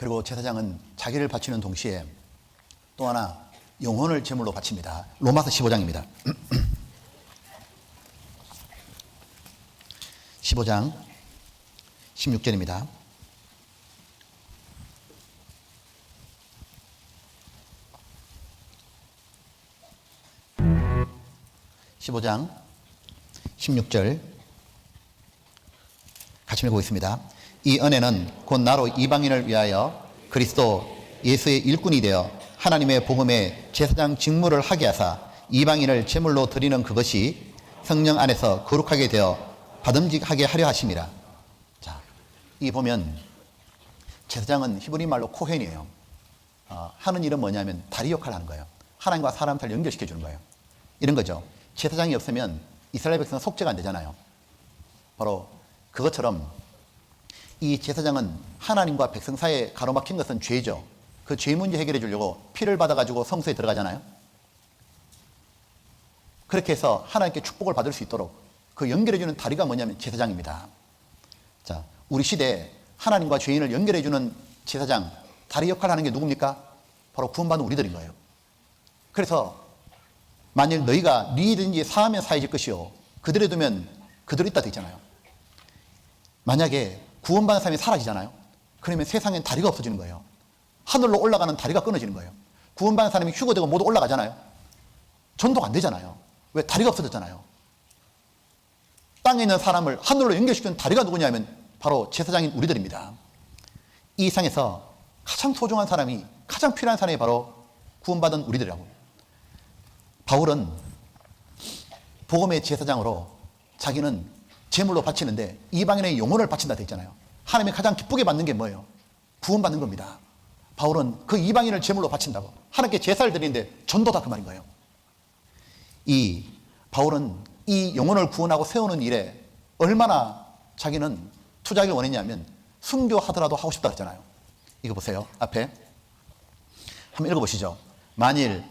그리고 제사장은 자기를 바치는 동시에 또 하나 영혼을 제물로 바칩니다. 로마서 15장입니다. 15장 16절입니다. (15장 16절) 같이 읽어보겠습니다. 이 은혜는 곧 나로 이방인을 위하여 그리스도 예수의 일꾼이 되어 하나님의 복음의 제사장 직무를 하게 하사 이방인을 제물로 드리는 그것이 성령 안에서 거룩하게 되어 받음직하게 하려 하심이라. 자, 이 보면 제사장은 히브리 말로 코헨이에요. 하는 일은 뭐냐면 다리 역할을 하는 거예요. 하나님과 사람 사이를 연결시켜 주는 거예요. 이런 거죠. 제사장이 없으면 이스라엘 백성은 속죄가 안 되잖아요. 바로 그것처럼 이 제사장은 하나님과 백성 사이에 가로막힌 것은 죄죠. 그 죄 문제 해결해 주려고 피를 받아가지고 성소에 들어가잖아요. 그렇게 해서 하나님께 축복을 받을 수 있도록 그 연결해 주는 다리가 뭐냐면 제사장입니다. 자, 우리 시대에 하나님과 죄인을 연결해 주는 제사장, 다리 역할을 하는 게 누굽니까? 바로 구원받은 우리들인 거예요. 그래서 만일 너희가 너희든지 사하면 사해질 것이요 그들에 두면 그대로 있다 되잖아요. 만약에 구원받은 사람이 사라지잖아요. 그러면 세상엔 다리가 없어지는 거예요. 하늘로 올라가는 다리가 끊어지는 거예요. 구원받은 사람이 휴거되고 모두 올라가잖아요. 전도가 안 되잖아요. 왜? 다리가 없어졌잖아요. 땅에 있는 사람을 하늘로 연결시키는 다리가 누구냐면 바로 제사장인 우리들입니다. 이 세상에서 가장 소중한 사람이, 가장 필요한 사람이 바로 구원받은 우리들이라고. 바울은 복음의 제사장으로 자기는 제물로 바치는데 이방인의 영혼을 바친다 되어 있잖아요. 하나님이 가장 기쁘게 받는 게 뭐예요? 구원받는 겁니다. 바울은 그 이방인을 제물로 바친다고. 하나님께 제사를 드리는데 전도다 그 말인 거예요. 이 바울은 이 영혼을 구원하고 세우는 일에 얼마나 자기는 투자하기를 원했냐면 순교하더라도 하고 싶다 했잖아요. 이거 보세요. 앞에 한번 읽어보시죠. 만일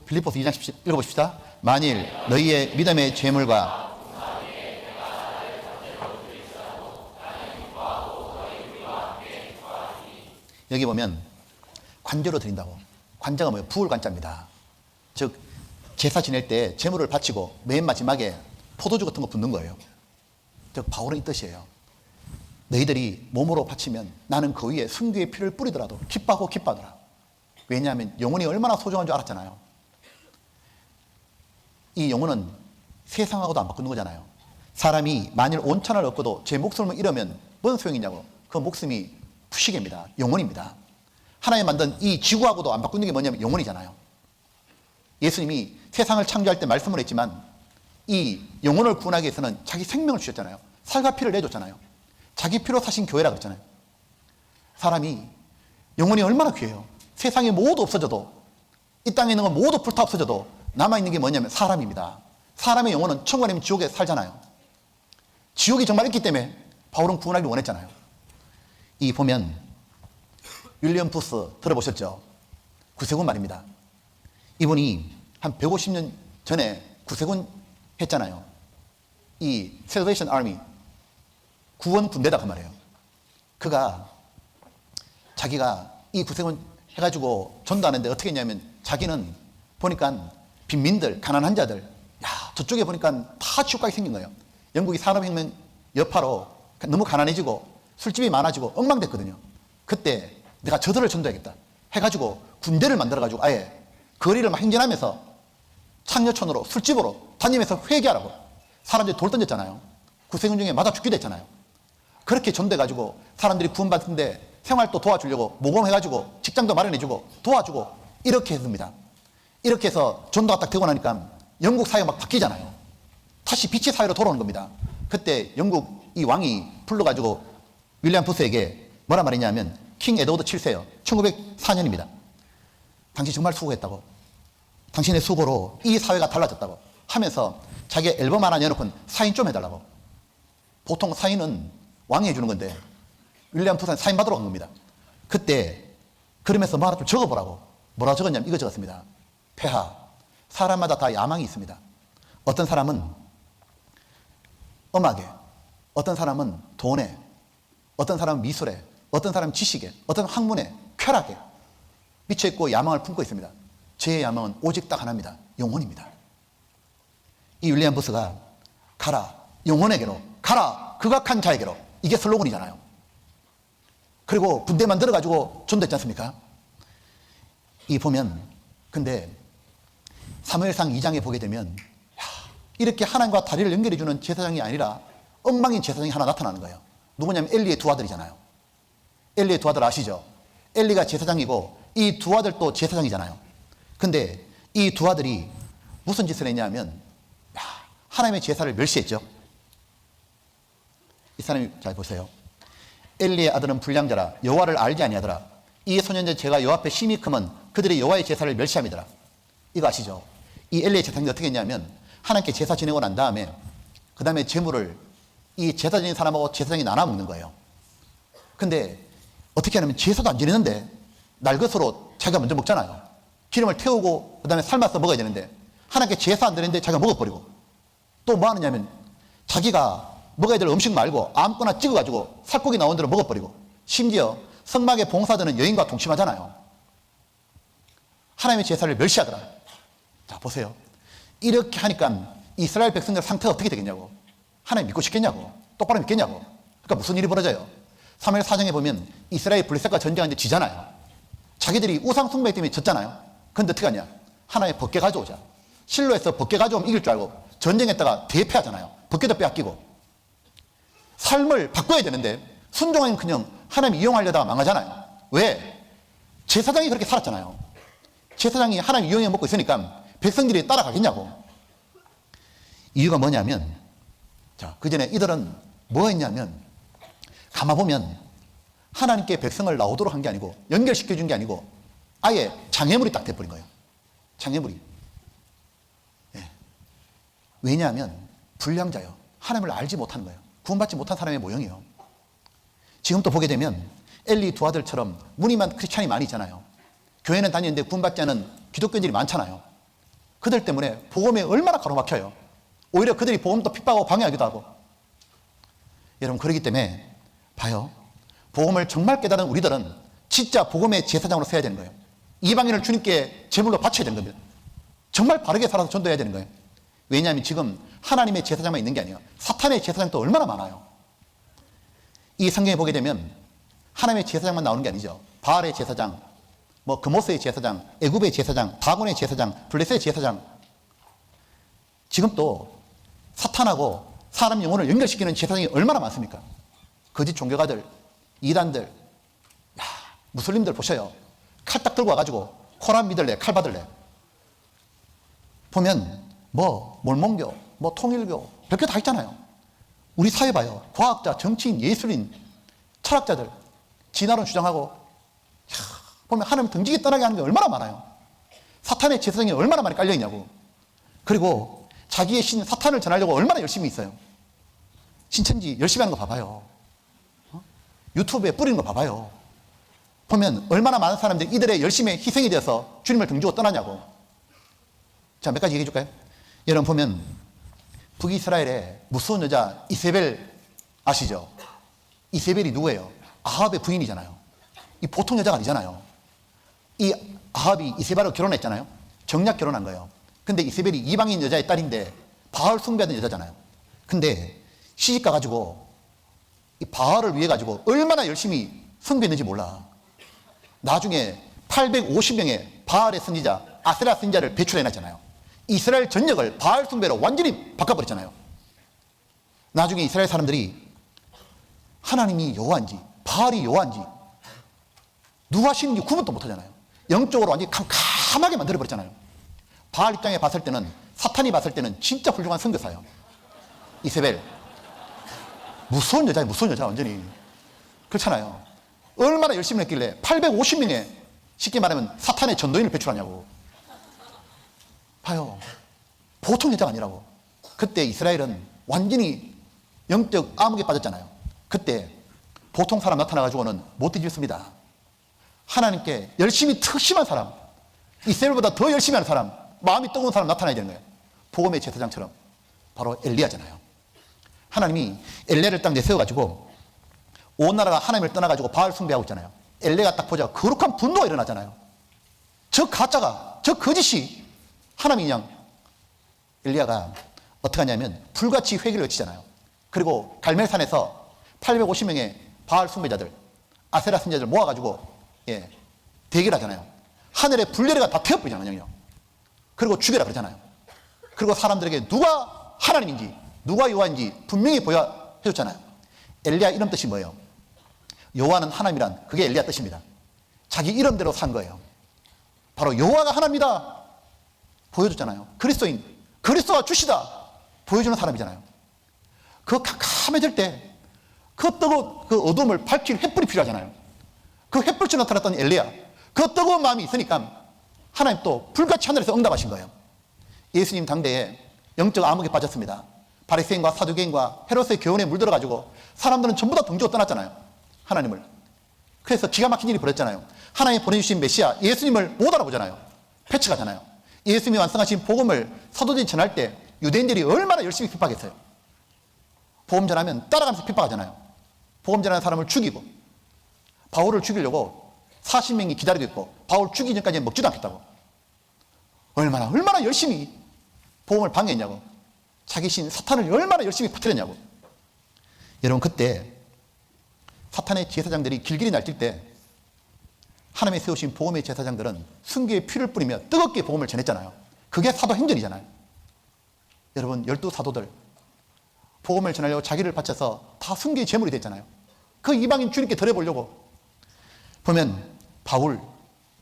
빌립보서 2장 17 읽어보십시다. 만일 너희의 믿음의 제물과 여기 보면 관제로 드린다고. 관제가 뭐예요? 부을 관자입니다. 즉 제사 지낼 때 제물을 바치고 맨 마지막에 포도주 같은 거 붓는 거예요. 즉 바울은 이 뜻이에요. 너희들이 몸으로 바치면 나는 그 위에 순교의 피를 뿌리더라도 기뻐하고 기뻐하더라. 왜냐하면 영혼이 얼마나 소중한 줄 알았잖아요. 이 영혼은 세상하고도 안 바꾸는 거잖아요. 사람이 만일 온천을 얻고도 제 목숨을 잃으면 뭔 소용이냐고. 그 목숨이 부식입니다. 영혼입니다. 하나님 만든 이 지구하고도 안 바꾸는 게 뭐냐면 영혼이잖아요. 예수님이 세상을 창조할 때 말씀을 했지만 이 영혼을 구원하기 위해서는 자기 생명을 주셨잖아요. 살과 피를 내줬잖아요. 자기 피로 사신 교회라 그랬잖아요. 사람이 영혼이 얼마나 귀해요. 세상에 모두 없어져도, 이 땅에 있는 건 모두 불타 없어져도 남아있는 게 뭐냐면 사람입니다. 사람의 영혼은 천국 아니면 지옥에 살잖아요. 지옥이 정말 있기 때문에 바울은 구원하기 원했잖아요. 이 보면 윌리엄 부스 들어보셨죠? 구세군 말입니다. 이분이 한 150년 전에 구세군 했잖아요. 이 Salvation Army, 구원 군대다 그 말이에요. 그가 자기가 이 구세군 해가지고 전도하는데 어떻게 했냐면 자기는 보니까 빈민들, 가난한 자들, 야 저쪽에 보니까 다 지옥가게 생긴 거예요. 영국이 산업혁명 여파로 너무 가난해지고 술집이 많아지고 엉망됐거든요. 그때 내가 저들을 전도해야겠다 해가지고 군대를 만들어가지고 아예 거리를 막 행진하면서 창녀촌으로 술집으로 다니면서 회개하라고. 사람들이 돌 던졌잖아요. 구세군 중에 맞아 죽기도 했잖아요. 그렇게 전도해가지고 사람들이 구원받는데 생활도 도와주려고 모금해가지고 직장도 마련해주고 도와주고 이렇게 했습니다. 이렇게 해서 전도가 딱 되고 나니까 영국 사회가 막 바뀌잖아요. 다시 빛의 사회로 돌아오는 겁니다. 그때 영국 이 왕이 불러가지고 윌리엄 부스에게 뭐라 말했냐면 킹 에드워드 7세요. 1904년입니다. 당신 정말 수고했다고. 당신의 수고로 이 사회가 달라졌다고 하면서 자기 앨범 하나 내놓고 사인 좀 해달라고. 보통 사인은 왕이 해주는 건데 윌리엄 부스는 사인 받으러 간 겁니다. 그때 그러면서 뭐 하나 좀 적어보라고. 뭐라 적었냐면 이거 적었습니다. 폐하, 사람마다 다 야망이 있습니다. 어떤 사람은 음악에, 어떤 사람은 돈에, 어떤 사람은 미술에, 어떤 사람은 지식에, 어떤 학문에, 쾌락에 미쳐있고 야망을 품고 있습니다. 제 야망은 오직 딱 하나입니다. 영혼입니다. 이 윌리엄 부스가 가라 영혼에게로, 가라 극악한 자에게로, 이게 슬로건이잖아요. 그리고 군대 만들어가지고 전도했지 않습니까? 이 보면 근데 사무엘상 2장에 보게 되면 이렇게 하나님과 다리를 연결해주는 제사장이 아니라 엉망인 제사장이 하나 나타나는 거예요. 누구냐면 엘리의 두 아들이잖아요. 엘리의 두 아들 아시죠? 엘리가 제사장이고 이 두 아들도 제사장이잖아요. 근데 이 두 아들이 무슨 짓을 했냐면 하나님의 제사를 멸시했죠. 이 사람이 잘 보세요. 엘리의 아들은 불량자라 여호와를 알지 아니하더라. 이 소년들 제가 여호와 앞에 심히 크면 그들이 여호와의 제사를 멸시함이더라. 이거 아시죠? 이 엘리의 제사장이 어떻게 했냐면 하나님께 제사 지내고 난 다음에 그 다음에 제물을 이 제사 지낸 사람하고 제사장이 나눠 먹는 거예요. 근데 어떻게 하냐면 제사도 안 지내는데 날 것으로 자기가 먼저 먹잖아요. 기름을 태우고 그 다음에 삶아서 먹어야 되는데 하나님께 제사 안 드리는데 자기가 먹어버리고 또 뭐 하느냐면 자기가 먹어야 될 음식 말고 아무거나 찍어가지고 살코기 나온 대로 먹어버리고 심지어 성막에 봉사드는 여인과 동침하잖아요. 하나님의 제사를 멸시하더라. 자 보세요. 이렇게 하니까 이스라엘 백성들 상태가 어떻게 되겠냐고. 하나님 믿고 싶겠냐고. 똑바로 믿겠냐고. 그러니까 무슨 일이 벌어져요. 사무엘 4장에 보면 이스라엘 블레셋과 전쟁하는데 지잖아요. 자기들이 우상 숭배 때문에 졌잖아요. 근데 어떻게 하냐. 하나의 벗개 가져오자. 실로에서 벗개 가져오면 이길 줄 알고 전쟁했다가 대패하잖아요. 벗개도 빼앗기고 삶을 바꿔야 되는데 순종하면 그냥 하나님 이용하려다가 망하잖아요. 왜? 제사장이 그렇게 살았잖아요. 제사장이 하나님 이용해 먹고 있으니까 백성들이 따라가겠냐고. 이유가 뭐냐면 자, 그 전에 이들은 뭐 했냐면 가만보면 하나님께 백성을 나오도록 한 게 아니고 연결시켜 준 게 아니고 아예 장애물이 딱 돼버린 거예요. 장애물이. 예. 왜냐하면 불량자요. 하나님을 알지 못하는 거예요. 구원받지 못한 사람의 모형이에요. 지금 또 보게 되면 엘리 두 아들처럼 무늬만 크리스찬이 많이 있잖아요. 교회는 다니는데 구원받지 않은 기독교인들이 많잖아요. 그들 때문에 복음에 얼마나 가로막혀요. 오히려 그들이 복음도 핍박하고 방해하기도 하고. 여러분 그렇기 때문에 봐요. 복음을 정말 깨달은 우리들은 진짜 복음의 제사장으로 서야 되는 거예요. 이방인을 주님께 제물로 바쳐야 되는 겁니다. 정말 바르게 살아서 전도해야 되는 거예요. 왜냐하면 지금 하나님의 제사장만 있는 게 아니에요. 사탄의 제사장도 얼마나 많아요. 이 성경에 보게 되면 하나님의 제사장만 나오는 게 아니죠. 바알의 제사장, 뭐 그모스의 제사장, 애굽의 제사장, 다곤의 제사장, 블레셋의 제사장. 지금 또 사탄하고 사람 영혼을 연결시키는 제사장이 얼마나 많습니까? 거짓 종교가들, 이단들, 무슬림들 보셔요. 칼 딱 들고 와가지고 코란 믿을래, 칼 받을래. 보면 뭐 몰몬교, 뭐 통일교 별게 다 있잖아요. 우리 사회 봐요. 과학자, 정치인, 예술인, 철학자들 진화론 주장하고 보면 하나님 등지기 떠나게 하는 게 얼마나 많아요. 사탄의 제사장이 얼마나 많이 깔려있냐고. 그리고 자기의 신 사탄을 전하려고 얼마나 열심히 있어요. 신천지 열심히 하는 거 봐봐요. 유튜브에 뿌리는 거 봐봐요. 보면 얼마나 많은 사람들이 이들의 열심에 희생이 되어서 주님을 등지고 떠나냐고. 자, 몇 가지 얘기해 줄까요? 여러분 보면 북이스라엘의 무서운 여자 이세벨 아시죠? 이세벨이 누구예요? 아합의 부인이잖아요. 이 보통 여자가 아니잖아요. 이 아합이 이세벨하고 결혼했잖아요. 정략 결혼한 거예요. 근데 이세벨이 이방인 여자의 딸인데 바알 숭배하던 여자잖아요. 근데 시집 가가지고 이 바알을 위해 가지고 얼마나 열심히 숭배했는지 몰라. 나중에 850명의 바알의 선지자 아세라 선지자를 배출해놨잖아요. 이스라엘 전역을 바알 숭배로 완전히 바꿔버렸잖아요. 나중에 이스라엘 사람들이 하나님이 여호와인지 바알이 여호와인지 누가 신인지 구분도 못하잖아요. 영적으로 완전히 캄캄하게 만들어버렸잖아요. 바알 입장에 봤을 때는, 사탄이 봤을 때는 진짜 훌륭한 선교사예요. 이세벨 무서운 여자예요. 무서운 여자 완전히. 그렇잖아요. 얼마나 열심히 했길래 850명의 쉽게 말하면 사탄의 전도인을 배출하냐고. 봐요. 보통 여자가 아니라고. 그때 이스라엘은 완전히 영적 암흑에 빠졌잖아요. 그때 보통 사람 나타나가지고는 못 뒤집습니다. 하나님께 열심히 특심한 사람, 이스라엘보다 더 열심히 하는 사람, 마음이 뜨거운 사람 나타나야 되는 거예요. 복음의 제사장처럼. 바로 엘리야잖아요. 하나님이 엘리야를 딱 내세워가지고 온 나라가 하나님을 떠나가지고 바알 숭배하고 있잖아요. 엘리야가 딱 보자 거룩한 분노가 일어나잖아요. 저 가짜가, 저 거짓이 하나님이 그냥, 엘리야가 어떻게 하냐면 불같이 회개를 외치잖아요. 그리고 갈멜산에서 850명의 바알 숭배자들, 아세라 선지자들 모아가지고 대결하잖아요. 하늘에 불내려가 다 태워버리잖아요. 그리고 죽여라 그러잖아요. 그리고 사람들에게 누가 하나님인지 누가 여호와인지 분명히 보여줬잖아요. 엘리야 이름 뜻이 뭐예요? 여호와는 하나님이란, 그게 엘리야 뜻입니다. 자기 이름대로 산 거예요. 바로 여호와가 하나님이다 보여줬잖아요. 그리스도인, 그리스도가 주시다 보여주는 사람이잖아요. 그 캄캄해질 때 그 뜨거운 그 어둠을 밝힐 횃불이 필요하잖아요. 그 횃불처럼 나타났던 엘리야, 그 뜨거운 마음이 있으니까 하나님 또 불같이 하늘에서 응답하신 거예요. 예수님 당대에 영적 암흑에 빠졌습니다. 바리새인과 사두개인과 헤롯의 교훈에 물들어가지고 사람들은 전부 다 등지고 떠났잖아요, 하나님을. 그래서 기가 막힌 일이 벌어졌잖아요. 하나님이 보내주신 메시아 예수님을 못 알아보잖아요. 패치가잖아요. 예수님이 완성하신 복음을 사도들이 전할 때 유대인들이 얼마나 열심히 핍박했어요. 복음 전하면 따라가면서 핍박하잖아요. 복음 전하는 사람을 죽이고, 바울을 죽이려고 40명이 기다리고 있고 바울 죽이기 전까지 먹지도 않겠다고. 얼마나 열심히 복음을 방해했냐고. 자기 신 사탄을 얼마나 열심히 퍼뜨렸냐고. 여러분, 그때 사탄의 제사장들이 길길이 날뛸 때 하나님이 세우신 복음의 제사장들은 순교의 피를 뿌리며 뜨겁게 복음을 전했잖아요. 그게 사도행전이잖아요. 여러분, 12사도들 복음을 전하려고 자기를 바쳐서 다 순교의 제물이 됐잖아요. 그 이방인 주님께 드려보려고. 보면 바울,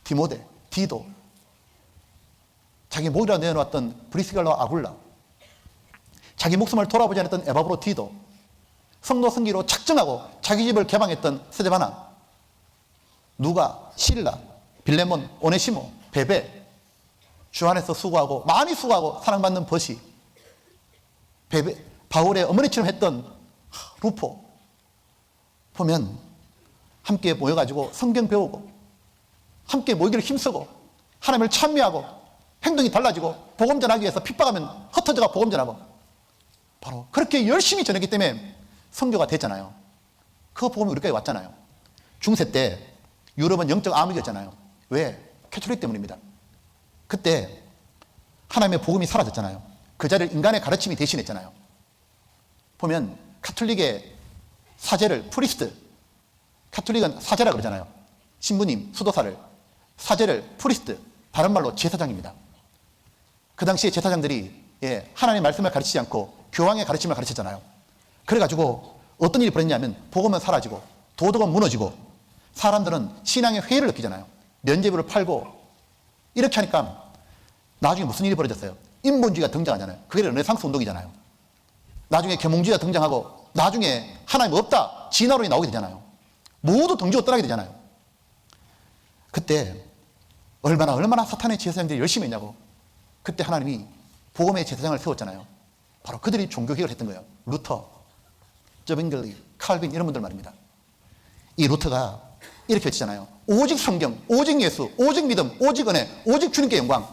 디모데, 디도, 자기 목이라 내어놓았던 브리스갈라와 아굴라, 자기 목숨을 돌아보지 않았던 에바브로 디도, 성도 성기로 작정하고 자기 집을 개방했던 스데바나, 누가, 실라, 빌레몬, 오네시모, 베베, 주 안에서 수고하고 많이 수고하고 사랑받는 버시, 베베, 바울의 어머니처럼 했던 루포, 보면 함께 모여가지고 성경 배우고 함께 모이기를 힘쓰고 하나님을 찬미하고 행동이 달라지고 복음 전하기 위해서 핍박하면 흩어져가 복음 전하고, 바로 그렇게 열심히 전했기 때문에 선교가 됐잖아요. 그 복음이 우리까지 왔잖아요. 중세 때 유럽은 영적 암흑이었잖아요. 왜? 캐톨릭 때문입니다. 그때 하나님의 복음이 사라졌잖아요. 그 자리를 인간의 가르침이 대신했잖아요. 보면 가톨릭의 사제를 프리스트, 가톨릭은 사제라 그러잖아요. 신부님, 수도사를, 사제를 프리스트, 다른 말로 제사장입니다. 그 당시에 제사장들이 하나님의 말씀을 가르치지 않고 교황의 가르침을 가르쳤잖아요. 그래가지고 어떤 일이 벌어졌냐면 복음은 사라지고 도덕은 무너지고 사람들은 신앙의 회의를 느끼잖아요. 면죄부를 팔고 이렇게 하니까 나중에 무슨 일이 벌어졌어요? 인본주의가 등장하잖아요. 그게 르네상스 운동이잖아요. 나중에 계몽주의가 등장하고 나중에 하나님 없다, 진화론이 나오게 되잖아요. 모두 등지고 떠나게 되잖아요. 그때 얼마나 사탄의 제사장들이 열심히 했냐고. 그때 하나님이 복음의 제사장을 세웠잖아요. 바로 그들이 종교개혁을 했던 거예요. 루터, 저빙글리, 칼빈 이런 분들 말입니다. 이 루터가 이렇게 외치잖아요. 오직 성경, 오직 예수, 오직 믿음, 오직 은혜, 오직 주님께 영광.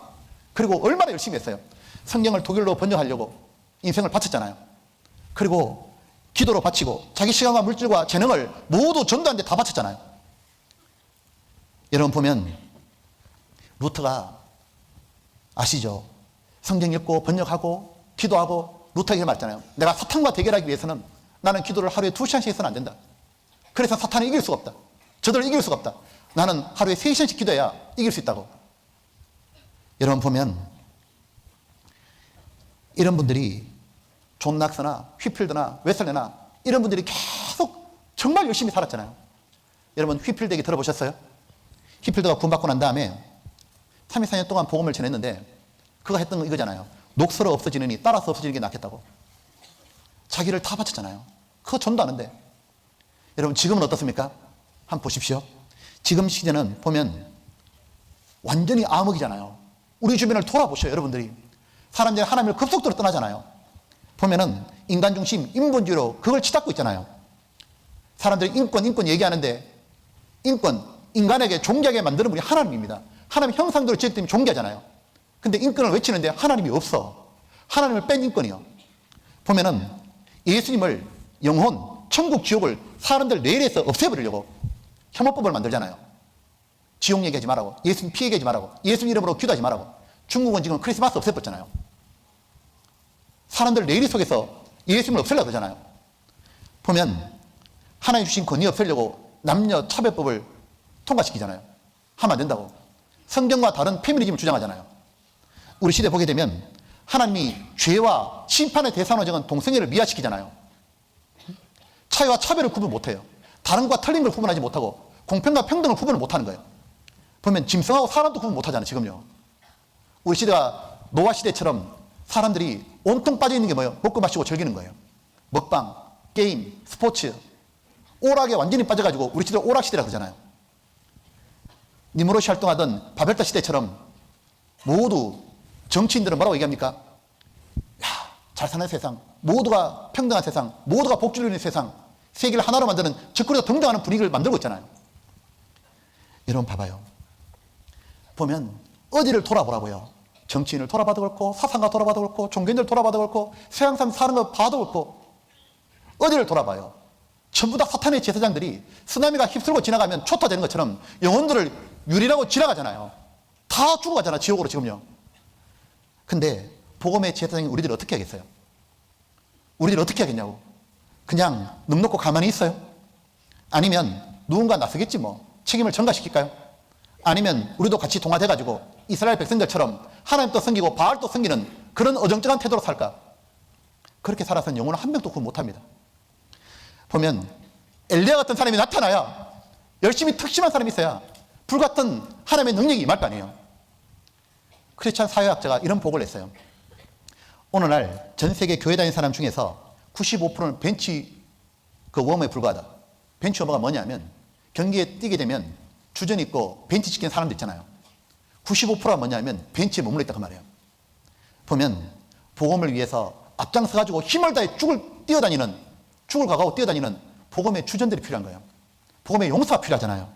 그리고 얼마나 열심히 했어요. 성경을 독일로 번역하려고 인생을 바쳤잖아요. 그리고 기도로 바치고 자기 시간과 물질과 재능을 모두 전도하는 데 다 바쳤잖아요. 여러분 보면 루터가 아시죠? 성경 읽고 번역하고 기도하고 루터에게 말했잖아요. 내가 사탄과 대결하기 위해서는 나는 기도를 하루에 2시간씩 해서는 안 된다. 그래서 사탄을 이길 수가 없다. 저들을 이길 수가 없다. 나는 하루에 3시간씩 기도해야 이길 수 있다고. 여러분 보면 이런 분들이 존 낙스나 휘필드나 웨슬레나 이런 분들이 계속 정말 열심히 살았잖아요. 여러분 휘필드 얘기 들어보셨어요? 휘필드가 구원받고 난 다음에 3, 4년 동안 복음을 전했는데 그가 했던 거 이거잖아요. 녹슬어 없어지느니 따라서 없어지는 게 낫겠다고. 자기를 다 바쳤잖아요. 그거 전도하는데. 여러분 지금은 어떻습니까? 한번 보십시오. 지금 시대는 보면 완전히 암흑이잖아요. 우리 주변을 돌아보셔요. 여러분들이 사람들이 하나님을 급속도로 떠나잖아요. 보면은 인간 중심 인본주의로 그걸 치닫고 있잖아요. 사람들이 인권 얘기하는데 인권, 인간에게 존귀하게 만드는 분이 하나님입니다. 하나님 형상대로 지었기 때문에 존귀하잖아요. 근데 인권을 외치는데 하나님이 없어. 하나님을 뺀 인권이요. 보면은 예수님을 영혼, 천국 지옥을 사람들 내일에서 없애버리려고 혐오법을 만들잖아요. 지옥 얘기하지 말라고, 예수님 피 얘기하지 말라고, 예수님 이름으로 기도하지 말라고. 중국은 지금 크리스마스 없애버렸잖아요. 사람들 내일 속에서 예수님을 없애려고 그러잖아요. 보면 하나님 주신 권위 없애려고 남녀 차별법을 통과시키잖아요. 하면 안 된다고. 성경과 다른 페미니즘을 주장하잖아요. 우리 시대 보게 되면 하나님이 죄와 심판의 대상으로 정한 동성애를 미화시키잖아요. 차이와 차별을 구분 못해요. 다른 것과 틀린 걸 구분하지 못하고 공평과 평등을 구분을 못하는 거예요. 보면 짐승하고 사람도 구분 못하잖아요. 지금요. 우리 시대가 노아 시대처럼 사람들이 온통 빠져 있는 게 뭐예요? 먹고 마시고 즐기는 거예요. 먹방, 게임, 스포츠. 오락에 완전히 빠져가지고 우리 시대를 오락 시대라 그러잖아요. 니무롯이 활동하던 바벨탑 시대처럼 모두 정치인들은 뭐라고 얘기합니까? 야, 잘 사는 세상, 모두가 평등한 세상, 모두가 복지를 누리는 세상, 세계를 하나로 만드는 적그리도 동정하는 분위기를 만들고 있잖아요. 여러분 봐봐요. 보면 어디를 돌아보라고요. 정치인을 돌아봐도 그렇고, 사상가 돌아봐도 그렇고, 종교인들 돌아봐도 그렇고, 세상 사람 사는 거 봐도 그렇고, 어디를 돌아봐요. 전부 다 사탄의 제사장들이 쓰나미가 휩쓸고 지나가면 초토되는 것처럼 영혼들을 유리라고 지나가잖아요. 다 죽어가잖아, 지옥으로 지금요. 근데 복음의 제사장이 우리들 어떻게 하겠어요? 우리들 어떻게 하겠냐고. 그냥 넋 놓고 가만히 있어요? 아니면 누군가 나서겠지 뭐. 책임을 전가시킬까요? 아니면 우리도 같이 동화돼가지고 이스라엘 백성들처럼 하나님도 섬기고 바알도 섬기는 그런 어정쩡한 태도로 살까? 그렇게 살아서는 영혼을 한 명도 구원 못합니다. 보면 엘리야 같은 사람이 나타나야, 열심히 특심한 사람이 있어야 불같은 하나님의 능력이 임할 거 아니에요. 크리스찬 사회학자가 이런 보고를 했어요. 오늘날 전 세계 교회 다니는 사람 중에서 95%는 벤치 웜에 불과하다. 벤치 워머가 뭐냐면 경기에 뛰게 되면 주전 입고 벤치 지키는 사람들 있잖아요. 95%가 뭐냐면 벤치에 머물러 있다 그 말이에요. 보면 복음을 위해서 앞장서 가지고 힘을 다해 죽을 가가고 뛰어다니는 복음의 주전들이 필요한 거예요. 복음의 용사가 필요하잖아요.